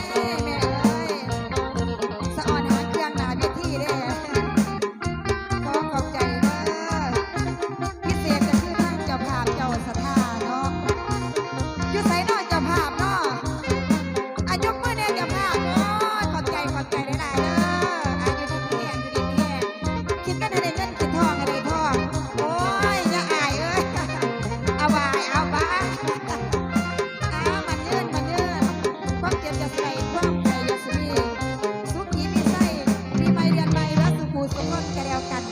แม่เอ้ยสะอ่อนหางเครื่องหนาเวทีเด้ขอขอบใจเด้อพิเศษก็คือทางเจ้าภาพเจ้าสถานเนาะอยู่ไสเนาะเจ้าภาพเนาะอายกมือเนี่ยเจ้าภาพเนาะขอบใจหลายๆเด้ออยู่ดีมีแรงคิดกันให้ได้เงินคิดทองให้ได้ทองโอ้ยอย่าอายเอ้ยเอาบายเอาบ้ามันยืนความเจ็บจะใส่ความใครจะสุมีสุขีมีไส้มีไม่เรียนไม่แล้วสุขูสุขคนก็แล้วกัน